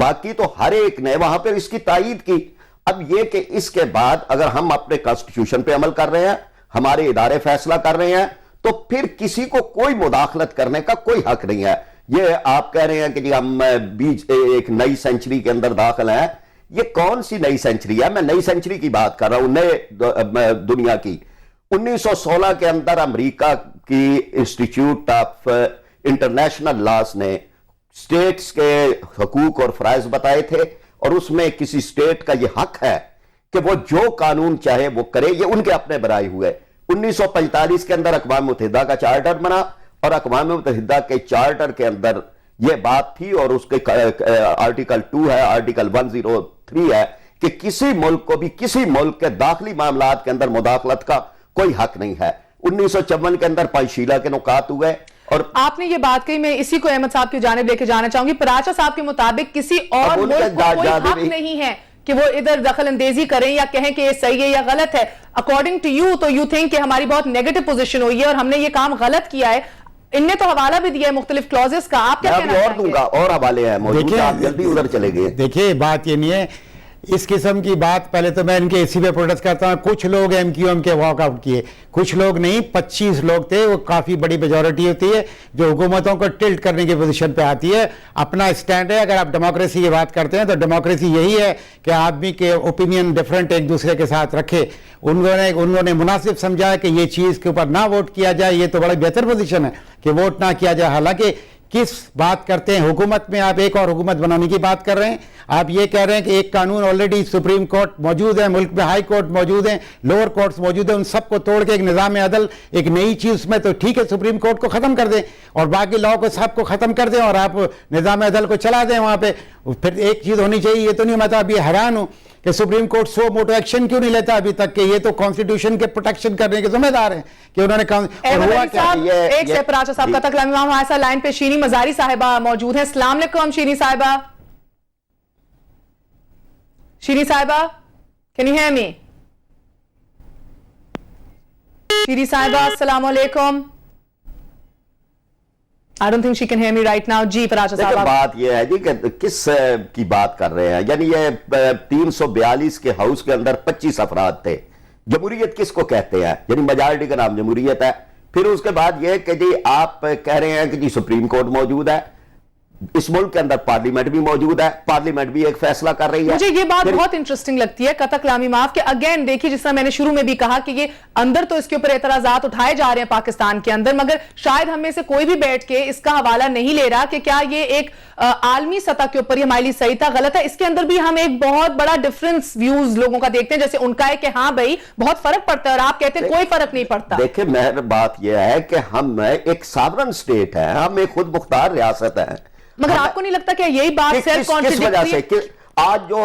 باقی تو ہر ایک نے وہاں پہ اس کی تائید کی. اب یہ کہ اس کے بعد اگر ہم اپنے کانسٹیٹیوشن پہ عمل کر رہے ہیں, ہمارے ادارے فیصلہ کر رہے ہیں, تو پھر کسی کو کوئی مداخلت کرنے کا کوئی حق نہیں ہے. یہ آپ کہہ رہے ہیں کہ جی ہم ایک نئی سینچری کے اندر داخل ہیں. یہ کون سی نئی سینچری ہے؟ میں نئی سینچری کی بات کر رہا ہوں, نئے دنیا کی. 1916 کے اندر امریکہ کی انسٹیٹیوٹ آف انٹرنیشنل لاز نے اسٹیٹس کے حقوق اور فرائض بتائے تھے, اور اس میں کسی اسٹیٹ کا یہ حق ہے کہ وہ جو قانون چاہے وہ کرے. یہ ان کے اپنے بنائے ہوئے. 1945 کے اندر اقوام متحدہ کا چارٹر بنا, اور اقوام متحدہ کے چارٹر کے اندر یہ بات تھی, اور اس کے آرٹیکل 2 ہے, آرٹیکل 103 ہے کہ کسی ملک کو بھی کسی ملک کے داخلی معاملات کے اندر مداخلت کا کوئی حق نہیں ہے. 1954 کے اندر پانچشیلا کے نکات ہوئے. اور آپ نے یہ بات کہی, میں اسی کو احمد صاحب کی جانب لے کے جانا چاہوں گی. پراچا صاحب کے مطابق کسی اور ملک کو کوئی حق نہیں ہے کہ وہ ادھر دخل اندیزی کریں یا کہیں کہ یہ صحیح ہے یا غلط ہے. اکارڈنگ ٹو یو تو یو تھنک کہ ہماری بہت نیگیٹو پوزیشن ہوئی ہے اور ہم نے یہ کام غلط کیا ہے. ان نے تو حوالہ بھی دیا ہے مختلف کلوزز کا, آپ کیا کہنا چاہیں گے؟ اور حوالے ہیں موجود, آپ جلدی ادھر چلے گئے. دیکھیں بات یہ نہیں ہے اس قسم کی بات. پہلے تو میں ان کے اسی پہ پروٹیسٹ کرتا ہوں. کچھ لوگ ایم کیو ایم کے واک آؤٹ کیے, کچھ لوگ نہیں, 25 لوگ تھے. وہ کافی بڑی میجورٹی ہوتی ہے جو حکومتوں کو ٹلٹ کرنے کی پوزیشن پہ آتی ہے. اپنا اسٹینڈ ہے. اگر آپ ڈیموکریسی کی بات کرتے ہیں تو ڈیموکریسی یہی ہے کہ آدمی کے اوپینین ڈفرینٹ ایک دوسرے کے ساتھ رکھے. انہوں نے مناسب سمجھا کہ یہ چیز کے اوپر نہ ووٹ کیا جائے. یہ تو بڑی بہتر پوزیشن ہے کہ ووٹ نہ کیا جائے. حالانکہ کس بات کرتے ہیں حکومت میں, آپ ایک اور حکومت بنانے کی بات کر رہے ہیں. آپ یہ کہہ رہے ہیں کہ ایک قانون آلریڈی سپریم کورٹ موجود ہے, ملک میں ہائی کورٹ موجود ہیں, لوور کورٹس موجود ہیں, ان سب کو توڑ کے ایک نظام عدل, ایک نئی چیز میں, تو ٹھیک ہے سپریم کورٹ کو ختم کر دیں اور باقی لاء کو سب کو ختم کر دیں اور آپ نظام عدل کو چلا دیں وہاں پہ. پھر ایک چیز ہونی چاہیے. یہ تو نہیں, میں تو ابھی حیران ہوں کہ سپریم کورٹ سو موٹو ایکشن کیوں نہیں لیتا ابھی تک, کہ یہ تو کانسٹیٹیوشن کے پروٹیکشن کرنے کے ذمہ دار ہیں کہ انہوں نے. ایک سے پراچا صاحب کا تک ہمارے ساتھ لائن پہ شینی مزاری صاحبہ موجود ہیں. السلام علیکم شینی صاحبہ. شینی صاحبہ, can you hear me? شینی صاحبہ السلام علیکم. I don't think she can hear me right now. جی پراچا صاحب, بات یہ ہے جی کہ کس کی بات کر رہے ہیں. یعنی یہ 342 کے ہاؤس کے اندر 25 افراد تھے. جمہوریت کس کو کہتے ہیں؟ یعنی میجارٹی کا نام جمہوریت ہے. پھر اس کے بعد یہ کہ جی آپ کہہ رہے ہیں کہ جی سپریم کورٹ موجود ہے, اس ملک کے اندر پارلیمنٹ بھی موجود ہے, پارلیمنٹ بھی ایک فیصلہ کر رہی ہے. مجھے یہ بات بہت انٹرسٹنگ لگتی ہے قطع کلامی معاف کہ اگین دیکھیے جس طرح میں نے شروع میں بھی کہا کہ یہ اندر تو اس کے اوپر اعتراضات اٹھائے جا رہے ہیں پاکستان کے اندر, مگر شاید ہم میں سے کوئی بھی بیٹھ کے اس کا حوالہ نہیں لے رہا کہ کیا یہ ایک عالمی سطح کے اوپر یہ ہمارے لیے صحیح تھا غلط ہے. اس کے اندر بھی ہم ایک بہت بڑا ڈفرنس ویوز لوگوں کا دیکھتے ہیں. جیسے ان کا ہے کہ ہاں بھائی بہت فرق پڑتا ہے اور آپ کہتے ہیں کوئی فرق نہیں پڑتا. دیکھیں میری بات یہ ہے کہ ہم ایک ساورن سٹیٹ ہے, ہم ایک خود مختار ریاست ہے. مگر آپ کو نہیں لگتا کہ یہی بات سیلف کانٹرڈکٹری ہے؟ آج جو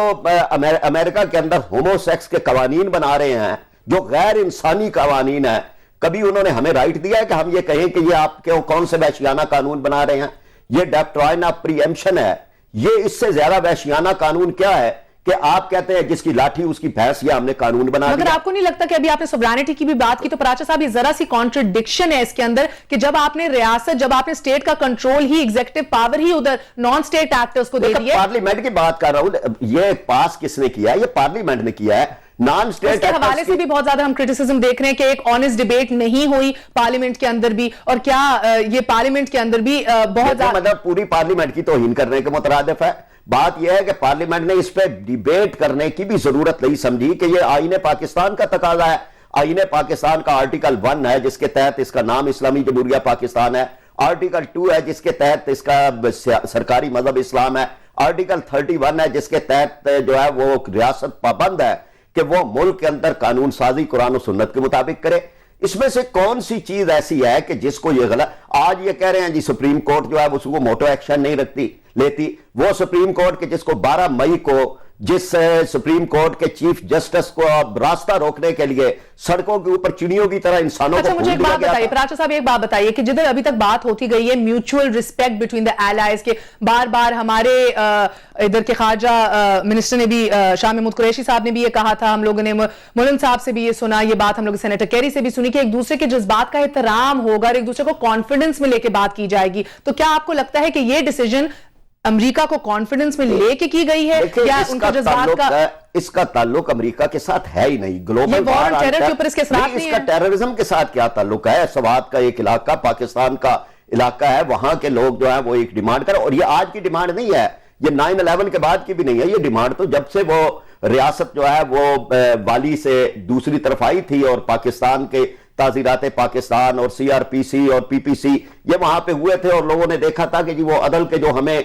امریکہ کے اندر ہومو سیکس کے قوانین بنا رہے ہیں جو غیر انسانی قوانین ہیں, کبھی انہوں نے ہمیں رائٹ دیا ہے کہ ہم یہ کہیں کہ یہ آپ کے کون سے وحشیانہ قانون بنا رہے ہیں؟ یہ ڈاکٹرائن آف پری ایمپشن ہے. یہ اس سے زیادہ وحشیانہ قانون کیا ہے کہ آپ کہتے ہیں جس کی لاٹھی اس کی بھینس, یہ ہم نے قانون بنا دیا. مگر آپ کو نہیں لگتا کہ ابھی آپ نے سوورینٹی کی بھی بات کی تو پراچا صاحب یہ ذرا سی کانٹرڈکشن ہے اس کے اندر کہ جب آپ نے ریاست, جب آپ نے اسٹیٹ کا کنٹرول ہی, ایگزیکٹو پاور ہی ادھر نان اسٹیٹ ایکٹرز کو دے دیا. پارلیمنٹ کی بات کر رہا ہوں, یہ پاس کس نے کیا ہے؟ یہ پارلیمنٹ نے کیا ہے. نان اسٹیٹ اس کے حوالے سے بھی بہت زیادہ ہم کرٹیسزم دیکھ رہے ہیں کہ ایک آنیسٹ ڈیبیٹ نہیں ہوئی پارلیمنٹ کے اندر بھی, اور کیا یہ پارلیمنٹ کے اندر بھی بہت زیادہ مطلب پوری پارلیمنٹ کی توہین کرنے کے مترادف ہے. بات یہ ہے کہ پارلیمنٹ نے اس پہ ڈیبیٹ کرنے کی بھی ضرورت نہیں سمجھی کہ یہ آئین پاکستان کا تقاضا ہے. آئین پاکستان کا آرٹیکل 1 ہے جس کے تحت اس کا نام اسلامی جمہوریہ پاکستان ہے. آرٹیکل 2 ہے جس کے تحت اس کا سرکاری مذہب اسلام ہے. آرٹیکل 31 ہے جس کے تحت جو ہے وہ ریاست پابند ہے کہ وہ ملک کے اندر قانون سازی قرآن و سنت کے مطابق کرے. اس میں سے کون سی چیز ایسی ہے کہ جس کو یہ غلط, آج یہ کہہ رہے ہیں جی سپریم کورٹ جو ہے اس کو موٹو ایکشن نہیں لیتی. وہ سپریم کورٹ کے جس کو 12 مئی کو جس سپریم کورٹ کے چیف جسٹس کو راستہ روکنے کے لیے سڑکوں کے اوپر چڑیوں کی طرح انسانوں کو مجھے ایک بات بتائیے پراچا صاحب, ایک بات بتائیے کہ جدھر ابھی تک بات ہوتی گئی ہے mutual respect between the allies کے, بار بار ہمارے ادھر کے خارجہ منسٹر نے بھی, شاہ محمود قریشی صاحب نے بھی یہ کہا تھا, ہم لوگوں نے مولن صاحب سے بھی یہ سنا, یہ بات ہم لوگ سینیٹر کیری سے بھی سنی کہ ایک دوسرے کے جذبات کا احترام ہوگا اور ایک دوسرے کو کانفیڈنس میں لے کے بات کی جائے گی. تو کیا آپ کو لگتا ہے کہ یہ ڈیسیجن امریکہ کو کانفیڈنس میں لے کے کی گئی ہے یا ان کے جذبات کا؟ اس کا تعلق امریکہ کے ساتھ ہے ہی نہیں. گلوبل وار آن ٹیرر کے اوپر اس کے اثرات نہیں ہیں. اس کا ٹیررزم کے ساتھ کیا تعلق ہے؟ سوات کا ایک علاقہ پاکستان کا علاقہ ہے, وہاں کے لوگ جو ہیں وہ ایک ڈیمانڈ کریں, اور یہ آج کی ڈیمانڈ نہیں ہے, یہ 9/11 کے بعد کی بھی نہیں ہے. یہ ڈیمانڈ تو جب سے وہ ریاست جو ہے وہ والی سے دوسری طرف آئی تھی, اور پاکستان کے تعزیرات پاکستان اور CRPC اور PPC یہ وہاں پہ ہوئے تھے, اور لوگوں نے دیکھا تھا کہ جی وہ عدل کے جو ہمیں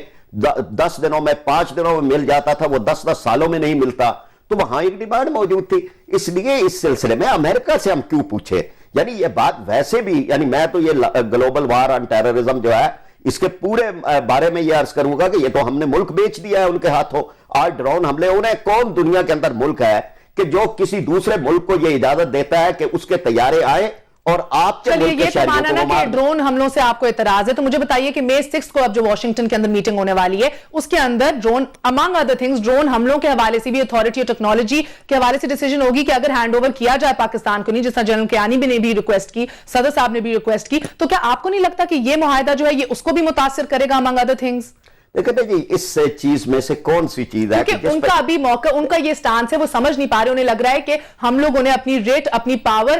10 دنوں میں 5 دنوں میں مل جاتا تھا وہ 10 سالوں میں نہیں ملتا, تو وہاں ایک ڈیمانڈ موجود تھی. اس لیے اس سلسلے میں امریکہ سے ہم کیوں پوچھے؟ یعنی یہ بات ویسے بھی, یعنی میں تو یہ گلوبل وار آن ٹیررزم جو ہے اس کے پورے بارے میں یہ عرض کروں گا کہ یہ تو ہم نے ملک بیچ دیا ہے ان کے ہاتھوں. آج ڈرون حملے ہو رہے ہیں, کون دنیا کے اندر ملک ہے کہ جو کسی دوسرے ملک کو یہ اجازت دیتا ہے کہ اس کے طیارے آئیں اور آپ کے ملک کے شہریوں کو مانا کہ ڈرون حملوں سے آپ کو اعتراض ہے, تو مجھے بتائیے کہ May 6 کو اب جو واشنگٹن کے اندر میٹنگ ہونے والی ہے اس کے اندر drone among other things drone حملوں کے حوالے سے بھی اتھارٹی اور ٹیکنالوجی کے حوالے سے ڈیسیجن ہوگی کہ اگر ہینڈ اوور کیا جائے پاکستان کو, نہیں جس طرح جنرل کیانی نے بھی ریکویسٹ کی, صدر صاحب نے بھی ریکویسٹ کی, تو کیا آپ کو نہیں لگتا کہ یہ معاہدہ جو ہے یہ اس کو بھی متاثر کرے گا among other things؟ دیکھتے جی اس چیز میں سے کون سی چیز ہے کہ ان کا ابھی موقع, ان کا یہ سٹانس ہے, وہ سمجھ نہیں پا رہے, انہیں لگ رہا ہے کہ ہم لوگوں نے اپنی ریٹ اپنی پاور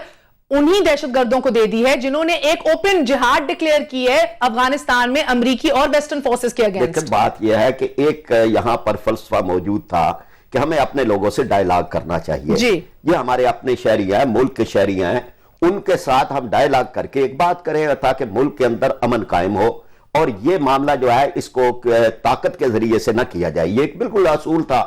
انہی دہشت گردوں کو دے دی ہے جنہوں نے ایک اوپن جہاد ڈکلیئر کی ہے افغانستان میں امریکی اور ویسٹرن فورسز کے اگینسٹ. بات یہ ہے کہ ایک یہاں پر فلسفہ موجود تھا کہ ہمیں اپنے لوگوں سے ڈائیلاگ کرنا چاہیے. جی یہ ہمارے اپنے شہری ہیں, ملک کے شہری ہیں, ان کے ساتھ ہم ڈائیلاگ کر کے ایک بات کریں تاکہ ملک کے اندر امن قائم ہو, اور یہ معاملہ جو ہے اس کو طاقت کے ذریعے سے نہ کیا جائے. یہ ایک بالکل اصول تھا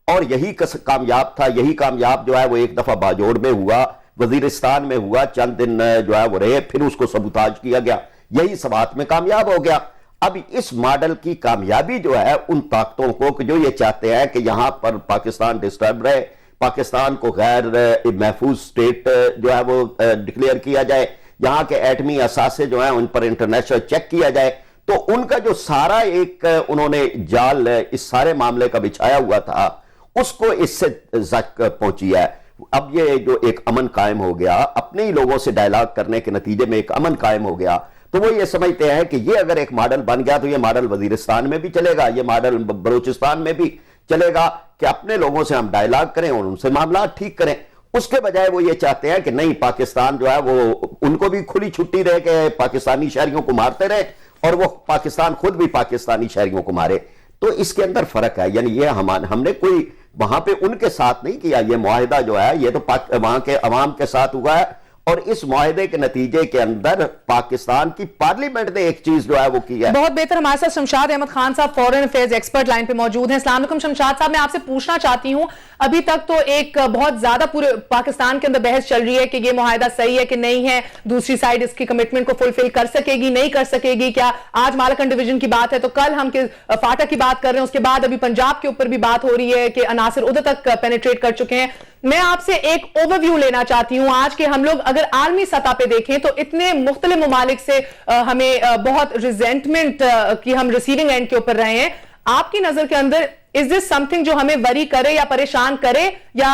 اور یہی کامیاب تھا. یہی کامیاب جو ہے وہ ایک دفعہ باجوڑ میں ہوا, وزیرستان میں ہوا, چند دن جو ہے وہ رہے, پھر اس کو سبوتاج کیا گیا, یہی سوات میں کامیاب ہو گیا. اب اس ماڈل کی کامیابی جو ہے ان طاقتوں کو کہ جو یہ چاہتے ہیں کہ یہاں پر پاکستان ڈسٹرب رہے, پاکستان کو غیر محفوظ سٹیٹ جو ہے وہ ڈکلیئر کیا جائے, یہاں کے ایٹمی اثاثے جو ہیں ان پر انٹرنیشنل چیک کیا جائے, تو ان کا جو سارا ایک انہوں نے جال اس سارے معاملے کا بچھایا ہوا تھا اس کو اس سے زک پہنچی ہے. اب یہ جو ایک امن قائم ہو گیا, اپنے ہی لوگوں سے ڈائیلاگ کرنے کے نتیجے میں ایک امن قائم ہو گیا, تو وہ یہ سمجھتے ہیں کہ یہ اگر ایک ماڈل بن گیا تو یہ ماڈل وزیرستان میں بھی چلے گا, یہ ماڈل بلوچستان میں بھی چلے گا کہ اپنے لوگوں سے ہم ڈائیلاگ کریں اور ان سے معاملات ٹھیک کریں. اس کے بجائے وہ یہ چاہتے ہیں کہ نہیں, پاکستان جو ہے وہ ان کو بھی کھلی چھٹی رہے کہ پاکستانی شہریوں کو مارتے رہے اور وہ پاکستان خود بھی پاکستانی شہریوں کو مارے. تو اس کے اندر فرق ہے. یعنی یہ ہم نے کوئی وہاں پہ ان کے ساتھ نہیں کیا, یہ معاہدہ جو ہے یہ تو وہاں کے عوام کے ساتھ ہوا ہے, اور اس معاہدے کے نتیجے کے اندر پاکستان کی پارلیمنٹ نے ایک چیز جو ہے وہ کی ہے. بہت بہتر. ہمارے ساتھ شمشاد احمد خان صاحب فورن افیئرز ایکسپرٹ لائن پہ موجود ہیں. السلام علیکم شمشاد صاحب, میں آپ سے پوچھنا چاہتی ہوں, ابھی تک تو ایک بہت زیادہ پورے پاکستان کے اندر بحث چل رہی ہے کہ یہ معاہدہ صحیح ہے کہ نہیں ہے, دوسری سائڈ اس کی کمٹمنٹ کو فلفل کر سکے گی نہیں کر سکے گی, کیا آج مالکن ڈویژن کی بات ہے تو کل ہم فاٹا کی بات کر رہے ہیں, اس کے بعد ابھی پنجاب کے اوپر بھی بات ہو رہی ہے کہ عناصر ادھر تک پینیٹریٹ کر چکے ہیں. میں آپ سے ایک اوور ویو لینا چاہتی ہوں. آج کے ہم لوگ اگر عالمی سطح پہ دیکھیں تو اتنے مختلف ممالک سے ہمیں بہت ریزنٹمنٹ کی ہم ریسیونگ اینڈ کے اوپر رہے ہیں. آپ کی نظر کے اندر از دس سم تھنگ جو ہمیں وری کرے یا پریشان کرے, یا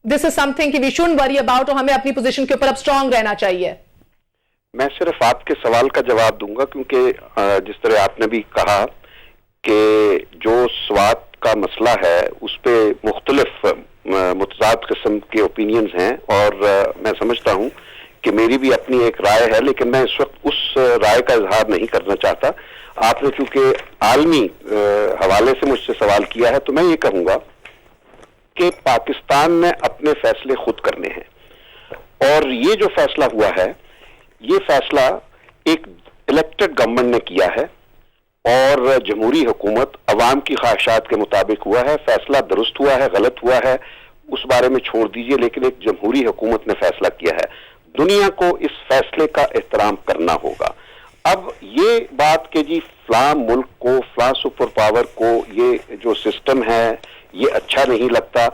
دس از سم تھنگ کہ وی شوڈنٹ وری اباؤٹ, اور ہمیں اپنی پوزیشن کے اوپر اب اسٹرانگ رہنا چاہیے؟ میں صرف آپ کے سوال کا جواب دوں گا, کیونکہ جس طرح آپ نے بھی کہا کہ جو سوات کا مسئلہ ہے اس پہ مختلف متضاد قسم کے اوپینینز ہیں, اور میں سمجھتا ہوں کہ میری بھی اپنی ایک رائے ہے, لیکن میں اس وقت اس رائے کا اظہار نہیں کرنا چاہتا. آپ نے چونکہ عالمی حوالے سے مجھ سے سوال کیا ہے تو میں یہ کہوں گا کہ پاکستان نے اپنے فیصلے خود کرنے ہیں, اور یہ جو فیصلہ ہوا ہے یہ فیصلہ ایک الیکٹڈ گورنمنٹ نے کیا ہے, اور جمہوری حکومت عوام کی خواہشات کے مطابق ہوا ہے. فیصلہ درست ہوا ہے غلط ہوا ہے اس بارے میں چھوڑ دیجئے, لیکن ایک جمہوری حکومت نے فیصلہ کیا ہے. دنیا کو اس فیصلے کا احترام کرنا ہوگا. اب یہ بات کہ جی فلاں ملک کو, فلاں سپر پاور کو یہ جو سسٹم ہے یہ اچھا نہیں لگتا,